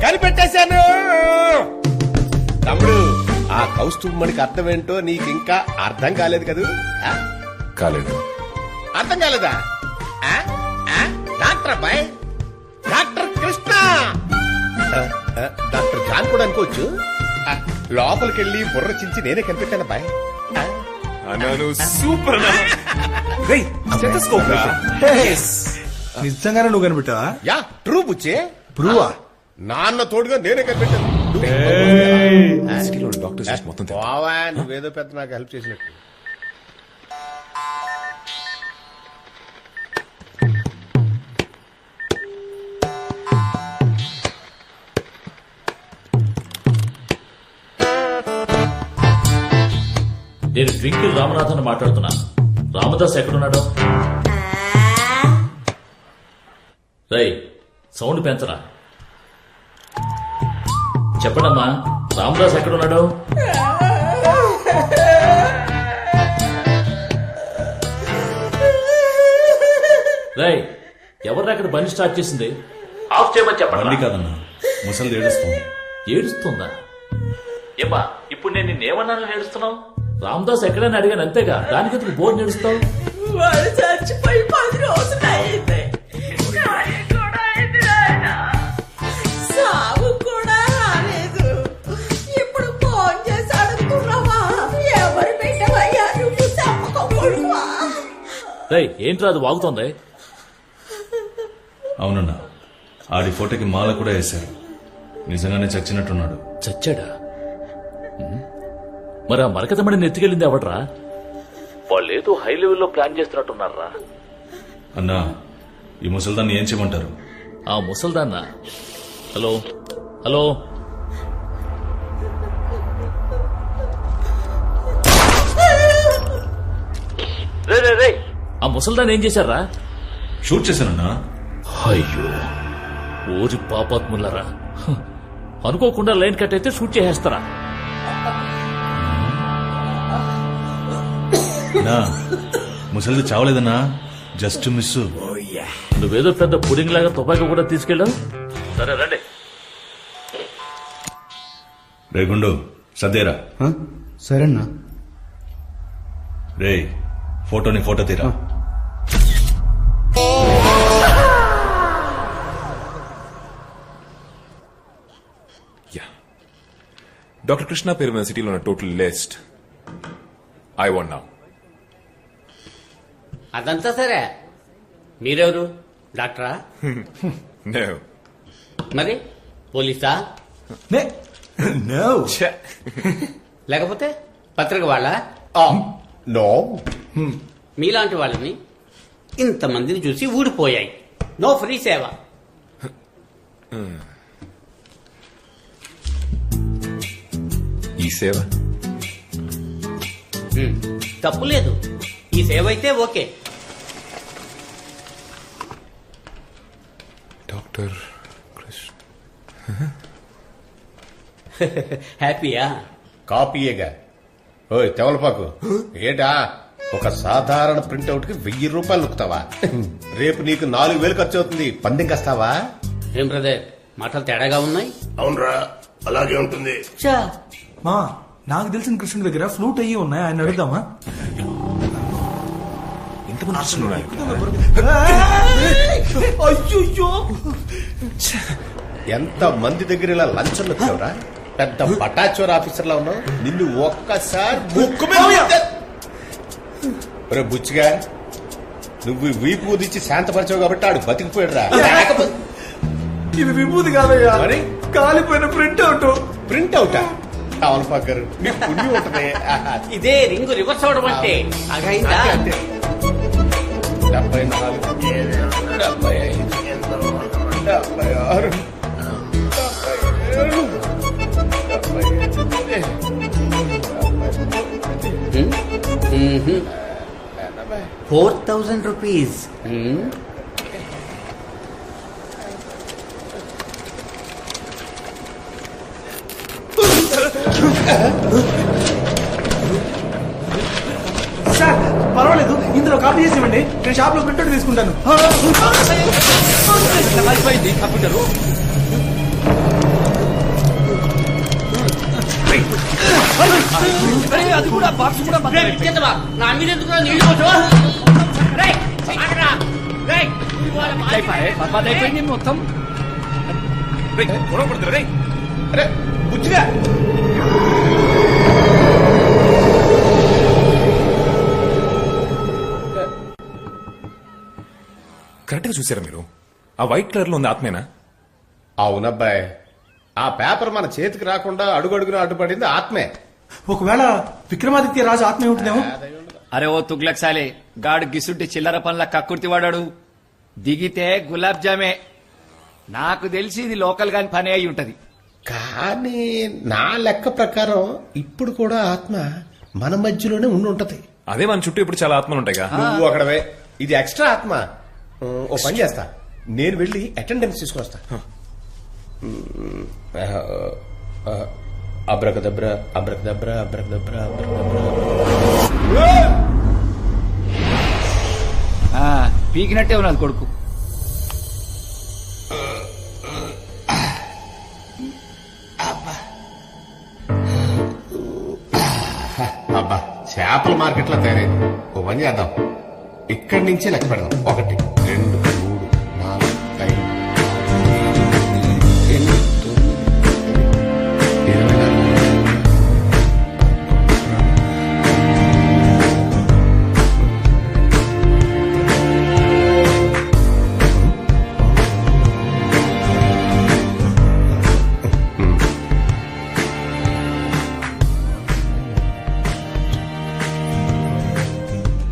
కనిపెట్టేశాను తమ్ముడు. ఆ కౌస్తుభమణికి అర్థం ఏంటో నీకింకా అర్థం కాలేదు కదూ? కాలేదు. అర్థం కాలేదా? డాక్టర్ అబ్బాయి, డాక్టర్ కృష్ణ. డాక్టర్ జాన్ కూడా అనుకోవచ్చు. లోపలికి వెళ్ళి బుర్ర చించి నేనే కనిపెట్టాను అబ్బాయి. సూపర్. నిజంగానే నువ్వు కనిపెట్టావా? Yeah true బుచ్చే. బ్రూవా? నాన్న తోడుగా నేనే కనిపెట్టాను. డాక్టర్ మొత్తం బావా నువ్వేదో పెద్ద నాకు హెల్ప్ చేసినట్టు. నేను ట్వింకిల్ రామనాథన్ మాట్లాడుతున్నా. రామదాస్ ఎక్కడున్నాడు? రై సౌండ్ పెంచరా. చెప్పడమ్మా, రామదాస్ ఎక్కడున్నాడు? రై ఎవరిని అక్కడ బండి స్టార్ట్ చేసింది? ఆఫ్ చేయమని చెప్పండి. కాదన్నా, ముసలి ఏడుస్తుంది. ఏడుస్తుందా? ఏమా ఇప్పుడు నేను నిన్నేమన్నాను ఏడుస్తున్నావు? రామదాస్ ఎక్కడైనా అడిగాను అంతేగా, దానికి ఎందుకు బోర్డు నేడుస్తావు? వాడు చచ్చిపోయి 10 రోజులు అయింది. సాగు కూడా రాలేదు. ఇప్పుడు ఫోన్ చేసి అడుగుతున్నావా? ఎవరు పెట్టవయ్యా నువ్వు? చెప్పకపోడువా? రై ఏంట్రా అది వాగుతోంది? అవునన్నా, ఆడి ఫోటోకి మాల కూడా వేశారు. నిజంగానే చచ్చినట్టున్నాడు. చచ్చాడా? మరి ఆ మరకతమడిని ఎత్తుకెళ్ళింది ఎవడ్రా? వాళ్ళేదో హై లెవెల్లో ప్లాన్ చేస్తున్నట్టున్నారా? అన్నా, ఈ ముసల్దాన్ని ఏం చేయమంటారు? ఆ ముసల్దాన్న. హలో హలో, రే రే రే, ఆ ముసల్దాన్ని ఏం చేశారా? షూట్ చేశానన్నా. అయ్యో ఓరి పాపాత్ములరా, అనుకోకుండా లైన్ కట్ అయితే షూట్ చేసేస్తారా? ముసలిది చావలేదన్నా, జస్ట్ మిస్. నువ్వేదో పెద్ద పుడింగ్ లాగా తుపాకీ కూడా తీసుకెళ్ళావు. సరే రండి. రేగుండు సర్దేరా. సరేనా? రే ఫోటోని ఫోటో తీరా. డాక్టర్ కృష్ణ పేరు మీద సిటీలో ఉన్న total list I want now. అదంతా సరే, మీరెవరు? డాక్టరా? No. మరి పోలీసా? లేకపోతే పత్రిక వాళ్ళ? నో. మీలాంటి వాళ్ళని ఇంతమందిని చూసి ఊడిపోయాయి. నో ఫ్రీ సేవ. ఈ సేవ తప్పు లేదు. ఈ సేవ అయితే ఓకే. డాక్టర్ కృష్ణ హ్యాపీయా? కాపీయేగా. ఓయ్ తెవలపాకు, ఏటా ఒక సాధారణ ప్రింట్అవుట్ కి 1000 రూపాయలు నొక్కుతావా? రేపు నీకు 4000 ఖర్చు అవుతుంది. పందెం కాస్తావా? ఏం బ్రదర్, మాటలు తేడాగా ఉన్నాయి. అవునరా, అలాగే ఉంటుంది. మా నాకు తెలిసిన కృష్ణుడి దగ్గర ఫ్లూట్ అయ్యి ఉన్నాయి, ఆయన అడుగుదామా? ఇంతమంది ఆప్షన్ ఉన్నాయి. అయ్యో, ఎంత మంది దగ్గర ఇలా లంచం నొక్కావురా? పెద్ద పటాచోర్ ఆఫీసర్ లా ఉన్నావు. నిన్ను ఒక్కసారి ముక్కు మీద ఒరే బుచ్చిగా, నువ్వు వీపు ఊదిచ్చి శాంతపరిచావు కాబట్టి ఆడు బతికిపోయాడు రా. ఇది విభూతి కాదయ్యా, మరి కాలిపోయిన ప్రింట్అవుట్. ప్రింట్అవుటా? కావలపాకరు నీ పుణ్యం ఉంటది. ఇదే రింగు రివర్స్ అవడం అంటే. అగైందా? 74, 75, 76, 4,000 రూపీస్. సార్ పర్వాలేదు, ఇందులో కాపీ చేసి ఇవ్వండి, నేను షాప్ లో ప్రింట్అవుట్ తీసుకుంటాను. కంప్యూటర్ అది కూడా బాక్స్ కూడా నా మీద ఎందుకు నీళ్ళు పోతావా? రేయ్, ఆగరా. రేయ్, అయిపోయింది మొత్తం. అరే బుచ్చిగా కరెక్ట్ గా చూసారా మీరు? ఆ వైట్ కలర్ లో ఉంది ఆత్మేనా? అవునబ్బాయి, ఆ పేపర్ మన చేతికి రాకుండా అడుగడుగున అడ్డుపడింది ఆత్మే. ఒకవేళ విక్రమాదిత్య రాజు ఆత్మ ఉంటుందేమో. అరే ఓ తుగ్లక్ సాలే, గాడు గిసుంటి చిల్లర పనుల కక్కుర్తి వాడాడు. దిగితే గులాబ్ జామే. నాకు తెలిసి ఇది లోకల్ గాని పని అయి ఉంటది. కానీ నా లెక్క ప్రకారం ఇప్పుడు కూడా ఆత్మ మన మధ్యలోనే ఉండి ఉంటది. అదే మన చుట్టూ ఇప్పుడు చాలా ఆత్మలు ఉంటాయిగా. నువ్వు అక్కడవే, ఇది ఎక్స్ట్రా ఆత్మ. ఓ పని చేస్తా, నేను వెళ్ళి అటెండెన్స్ తీసుకుని వస్తా. Abracadabra abracadabra abracadabra abracadabra. పీకినట్టే ఉన్నది కొడుకు. అబ్బా, చేపల మార్కెట్ లో తయారైంది. ఓ పని చేద్దాం, ఇక్కడి నుంచే లెక్క పెడదాం. 1 2 3 4 5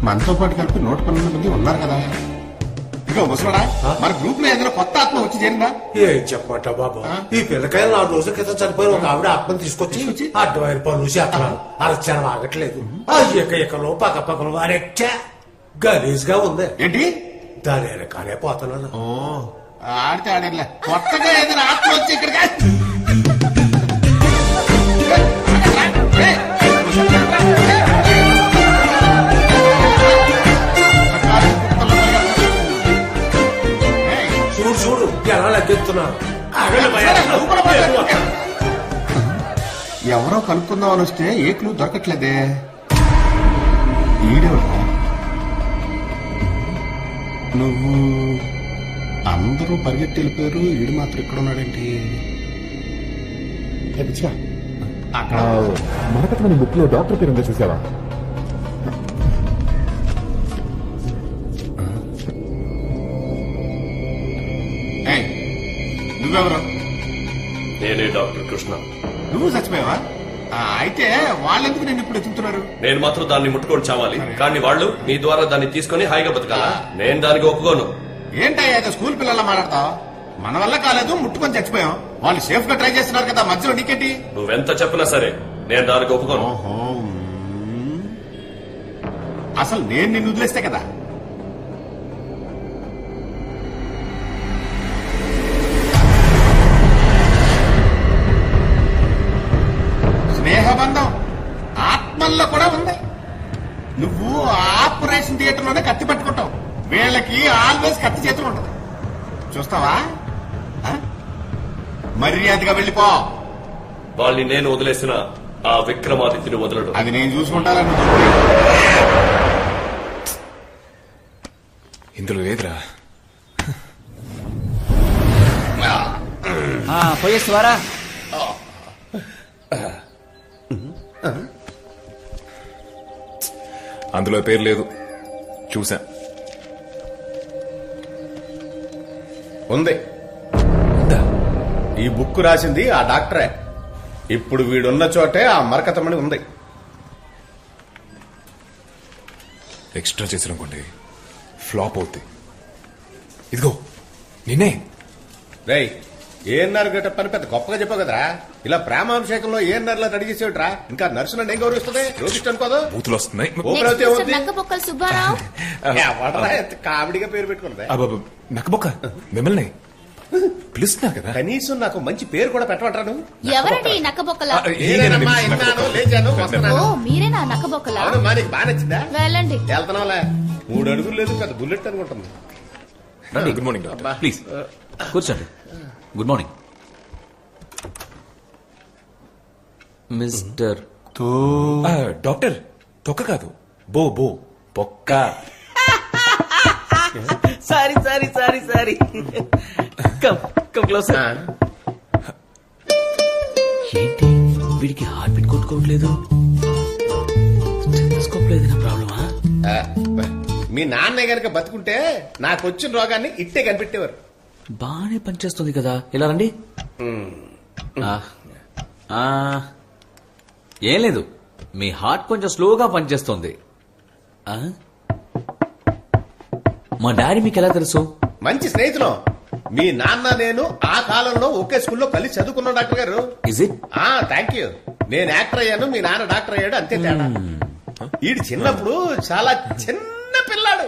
మనతో పాటు కలిపి 112 మంది ఉన్నారు కదా. ఇదిగో ముసలాడా, మన గ్రూప్ లో ఏదైనా కొత్త ఆత్మ వచ్చి చేరిందా? ఏం చెప్పమంటా బాబు, ఈ పిల్లకాయలు 4 రోజుల క్రితం చనిపోయిన ఒక ఆవిడ ఆత్మను తీసుకొచ్చి అడ్డమైన పనులు చేస్తున్నారు. అరచడం ఆగట్లేదు. ఆ ఎకలో పక్కపక్కలు వారెచ్చా గలీజ్ గా ఉంది. ఏంటి దాని వెనకాలే పోతున్నాను. ఆడితే ఆడేలా కొత్తగా ఏదైనా ఆత్మ వచ్చి ఇక్కడికి చూడు చూడు ఎలా లగ్గెత్తున్నారు. ఎవరో కనుక్కుందాం అని వస్తే ఏ క్లూ దొరకట్లేదే. ఈడెవరా? నువ్వు అందరూ పరిగెత్తి వెళ్ళిపోయారు, ఈడు మాత్రం ఇక్కడ ఉన్నాడేంటి? అక్కడ మనకతని బుక్ లో డాక్టర్ పేరు ఉందో చూసావా? నువ్వెవరు? నేనే డాక్టర్ కృష్ణ. నువ్వు చచ్చిపోయావా? అయితే వాళ్ళెందుకు నేను ఇప్పుడు ఎత్తుతున్నారు? నేను మాత్రం దాన్ని ముట్టుకొని చావాలి, కానీ వాళ్ళు నీ ద్వారా దాన్ని తీసుకొని హాయిగా బతకాలా? నేను దానికి ఒప్పుకోను. ఏంటయ్యా స్కూల్ పిల్లల మాట్లాడతావు? మన వల్ల కాలేదు, ముట్టుకొని చచ్చిపోయాం. వాళ్ళు సేఫ్ గా ట్రై చేస్తున్నారు కదా, మధ్యలో నీకేంటి? నువ్వెంత చెప్పినా సరే నేను దానికి ఒప్పుకోను. అసలు నేను నిన్ను వదిలేస్తే కదా. స్నేహబంధం ఆత్మల్లో కూడా ఉంది. నువ్వు ఆపరేషన్ థియేటర్ లోనే కత్తి పట్టుకుంటావు, వీళ్ళకి ఆల్వేస్ కత్తి చేతులు ఉంటుంది. చూస్తావా? మర్యాదగా వెళ్ళిపో. వాళ్ళని నేను వదిలేసిన ఆ విక్రమాదిత్యుని వదలడు. అది నేను చూసుకుంటాను. ఇందులో లేదురా. పోయేస్తావారా? అందులో పేరు లేదు, చూసా. ఉంది. ఈ బుక్ రాసింది ఆ డాక్టరే. ఇప్పుడు వీడున్న చోటే ఆ మరకతమణి ఉంది. ఎక్స్ట్రా చేసిననుకోండి ఫ్లాప్ అవుతుంది. ఇదిగో నిన్నే. రేయ్, ఏఎన్ఆర్ గట్ట పని పెద్ద గొప్పగా చెప్పావు కదరా. ఇలా ప్రేమాభిషేకంలో ఏఎన్ఆర్ లా రెడీ చేసేవిట్రా. ఇంకా నర్సు నన్ను ఏం గౌరవిస్తుంది? రోగిస్ట్ అనుకోదు. బూతులు వస్తున్నాయి. నక్కబొక్కల సుబ్బారావు. కామెడీగా పేరు పెట్టుకుంది. నక్కబొక్క మిమ్మల్ని పిలుస్తున్నా కదా. కనీసం నాకు మంచి పేరు కూడా పెట్టమంటాను. ఎవరండి ఈ నక్కబొక్కల? నేనేనమ్మా, విన్నాను, లేచాను, ఓ వస్తున్నాను. మీరేనా నక్కబొక్కల? అవునమ్మా, నీకు బాగా నచ్చిందా? వెళ్ళండి. వెళ్తున్నావులే. 3 అడుగులు లేదు, పెద్ద బుల్లెట్ అనుకుంటుంది. Good morning doctor. ప్లీజ్ కూర్చోండి. Good morning. మిస్టర్ డాక్టర్ తొక్క కాదు బో బో బొక్క. Sorry sorry sorry sorry come come close. ఏంటి వీడికి హార్ట్ బీట్ కొట్టుకోవట్లేదు? స్టెథోస్కోప్ లేదు నా ప్రాబ్లమా? మీ నాన్న గనక బతుకుంటే నాకు వచ్చిన రోగాన్ని ఇట్టే కనిపెట్టేవారు. బానే పనిచేస్తుంది కదా, ఇలా రండి. ఏం లేదు, మీ హార్ట్ కొంచెం స్లోగా పనిచేస్తుంది. మా డాడీ మీకు ఎలా తెలుసు? మంచి స్నేహితులు. మీ నాన్న నేను ఆ కాలంలో ఒకే స్కూల్లో కలిసి చదువుకున్నాం డాక్టర్ గారు. Is it? Thank you. నేను యాక్టర్ అయ్యాను, మీ నాన్న డాక్టర్ అయ్యాడు, అంతే తేడా. ఈడు చిన్నప్పుడు చాలా చిన్న పిల్లాడు,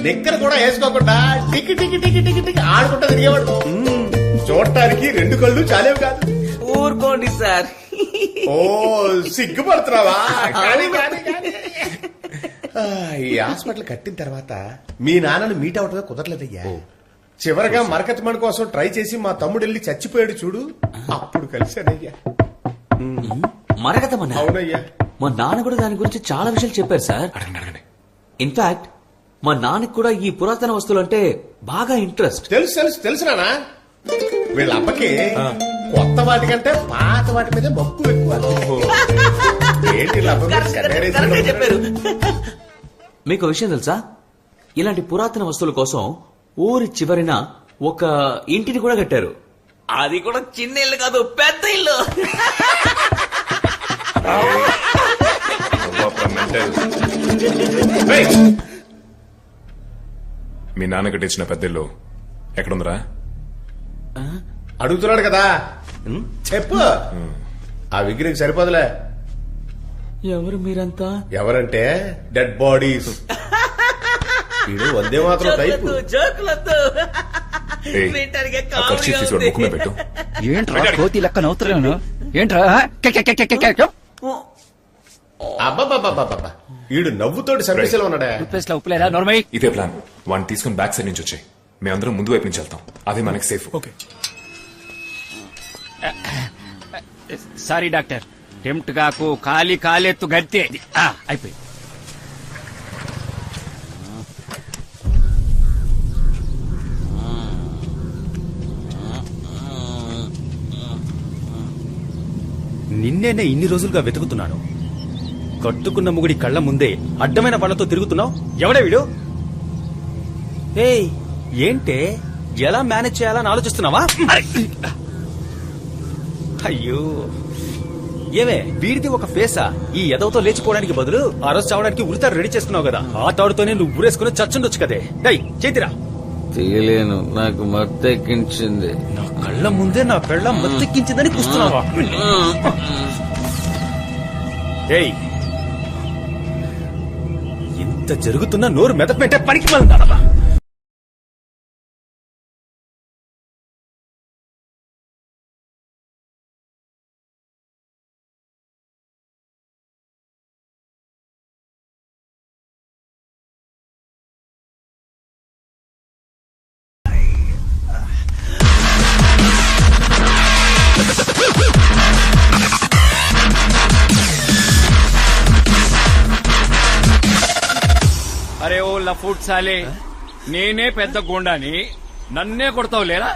నిక్కర కూడా వేసుకోకుండా టికి టికి టికి టికి టికి ఆడుకుంటా తిరిగేవాడు. చూడటానికి 2 కళ్ళు చాలేవు కాదు. ఊరుకోండి సార్. ఓ సిగ్గుపడుతున్నావా? కానీ కానీ కానీ ఈ హాస్పిటల్ కట్టిన తర్వాత మీ నాన్నను మీట్ అవటమే కుదరలేదయ్యా. చివరగా మరకత్మణి కోసం ట్రై చేసి మా తమ్ముడు వెళ్ళి చచ్చిపోయాడు చూడు, అప్పుడు కలిశానయ్యా. మరకతమన్నా? అవునయ్యా. మా నాన్న కూడా దాని గురించి చాలా విషయాలు చెప్పారు సార్. ఇన్ఫాక్ట్ మా నాన్నకి కూడా ఈ పురాతన వస్తువులు అంటే బాగా ఇంట్రెస్ట్. తెలుసు తెలుసు తెలుసు నానా. వీళ్ళ అబ్బకి కొత్త వాటికంటే పాత వాటి మీద మక్కువ ఎక్కువ. ఏంటి చెప్పారు. మీకు విషయం తెలుసా, ఇలాంటి పురాతన వస్తువుల కోసం ఊరి చివరిన ఒక ఇంటిని కూడా కట్టారు. అది కూడా చిన్న ఇల్లు కాదు, పెద్ద ఇల్లు. మీ నాన్న కట్టించిన పెద్దలు ఎక్కడుందిరా? అడుగుతున్నాడు కదా, చెప్పు. ఆ విగ్రహం సరిపోదులే. ఎవరు మీరంతా? ఎవరంటే డెడ్ బాడీస్. వీడు వందే మాత్రం టైపు. పెట్టు. ఏంట్రా కోతి లెక్క నవ్వుతున్నాను? ఏంట్రా? అబ్బాబ్బాబ్బా, వీడు నవ్వుతోటి సర్వీసులో ఉన్నాడా? ఉప్పులేదా నోర్మై? ఇదే ప్లాన్. వాడిని తీసుకుని బ్యాక్ సైడ్ నుంచి వచ్చాయి, మేమందరం ముందు వైపు నుంచి వెళ్తాం. అదే మనకి safe. Okay. Sorry doctor, tempt కాకు. ఖాళీ కాలెత్తు గడితే అయిపోయి. నిన్నేనే ఇన్ని రోజులుగా వెతుకుతున్నాను. కట్టుకున్న ముగుడి కళ్ళ ముందే అడ్డమైన పళ్ళతో తిరుగుతున్నావు. ఎవడే వీడు? ఏయ్, ఏంటే ఎలా మేనేజ్ చేయాలని ఆలోచిస్తున్నావా? అయ్యో, ఏమే వీడిది ఒక ఫేసా? ఈ ఎదవతో లేచిపోవడానికి బదులు ఆ రోజు చావడానికి ఉరితారు రెడీ చేసుకున్నావు కదా, ఆ తాడుతోనే నువ్వు ఊరేసుకుని చచ్చుండొచ్చు కదే. డై చేతిరా. తీయలేను, నాకు మత్తెక్కించింది. నా కళ్ళ ముందే నా పెళ్ళ మత్తెక్కించిందని కూస్తున్నావా? ఏయ్, ఇంత జరుగుతున్నా నోరు మెదపెట్టే పనికి మళ్ళా. అరే ఓ లఫూట్ సాలే, నేనే పెద్ద గుండాని, నన్నే కొడతావు లేరా?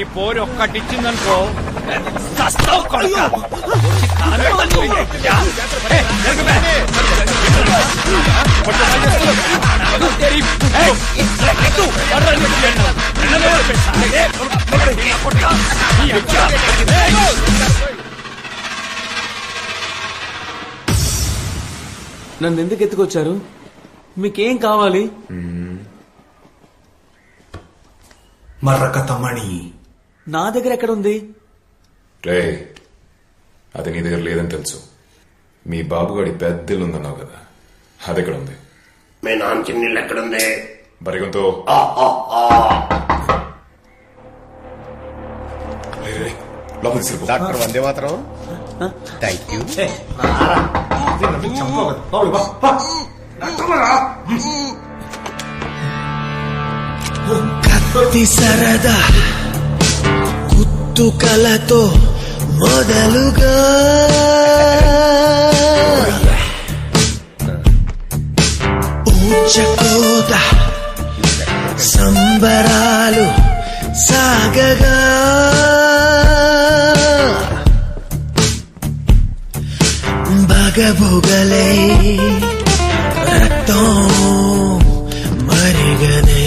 ఈ పోరి ఒక్కటిచ్చిందనుకో చస్తావు కొడుకా. నన్ను ఎందుకు ఎత్తుకొచ్చారు? మీకేం కావాలి? మర్రకతమణి నా దగ్గర ఎక్కడుంది? రే, అది నీ దగ్గర లేదని తెలుసు. మీ బాబుగాడి పెద్దలు ఉందన్నావు కదా, అది ఎక్కడ ఉంది? మీ నాన్న చిన్నీళ్ళు ఎక్కడుంది? బరిగంతో లోపలికి తీసుకెళ్ళిపో. డాక్టర్ వందే మాత్రం. Thank you. కత్తి సరదా కుత్తుకలతో మొదలుగా ఊచకోత సంబరాలు సాగగా బగబుగలై రక్తం మరిగనే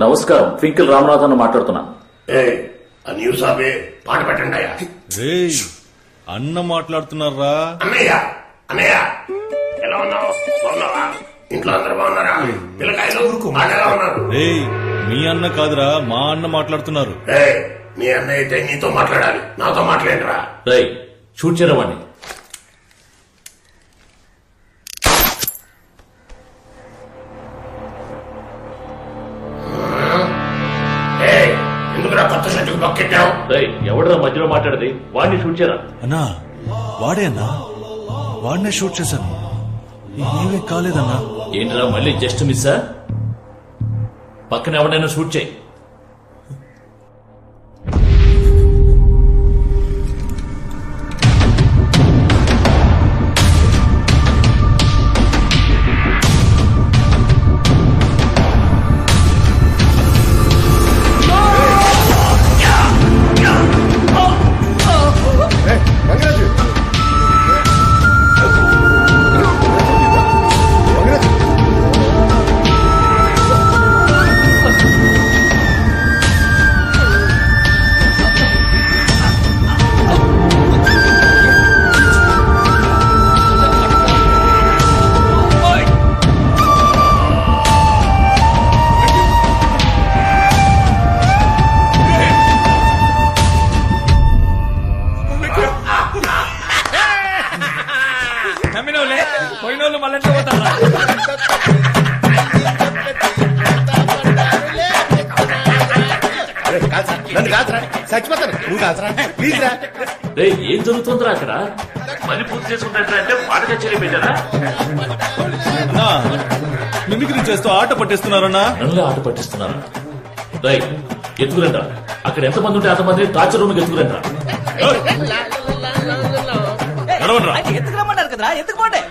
నమస్కారం, ట్వింకిల్ రామనాథ్ అన్న మాట్లాడుతున్నా. న్యూస్ ఆపే పాట పెట్టండి అయ్యా. అన్న మాట్లాడుతున్నారా? అన్నయ్య అన్నయ్య ఎలా ఉన్నావు? బాగున్నావా? ఇంట్లో అందరు బాగున్నారా? పిల్లకాయలు ఎలా ఉన్నారు? మీ అన్న కాదురా, మా అన్న మాట్లాడుతున్నారు. మీ అన్నయ్య అయితే నీతో మాట్లాడాలి, నాతో మాట్లాడరా. రై షూట్ చేయరవాణ్ణి. ఎందుకురా కొత్త షర్టుకు పక్కెట్టావు? రై ఎవడరా మధ్యలో మాట్లాడేది? వాడిని షూట్ చేయరా. అన్నా వాడే అన్నా, వాడినే షూట్ చేశాను. ఏమీ కాలేదన్నా. ఏంట్రా మళ్ళీ జస్ట్ మిస్సా? పక్కన ఎవడైనా షూట్ చేయి. పోయినోళ్ళు మళ్ళీ పోతారా? చచ్చిపోతాను, నువ్వు కాల్చరా ప్లీజ్ రా. ఏం జరుగుతుందిరా అక్కడ? పని పూర్తి చేసుకుంటారా అంటే పాట కచేరీ పెట్టారా? మిమిక్రీ చేస్తూ ఆట పట్టిస్తున్నారన్నా. నన్ను ఆట పట్టిస్తున్నారా? రై ఎత్తుకురండ్రా. అక్కడ ఎంతమంది ఉంటే అంతమంది టార్చర్ రూమ్ ఎత్తుకురండ్రా. ఎత్తుకురమ్మన్నారు కదరా, ఎత్తుకోండి.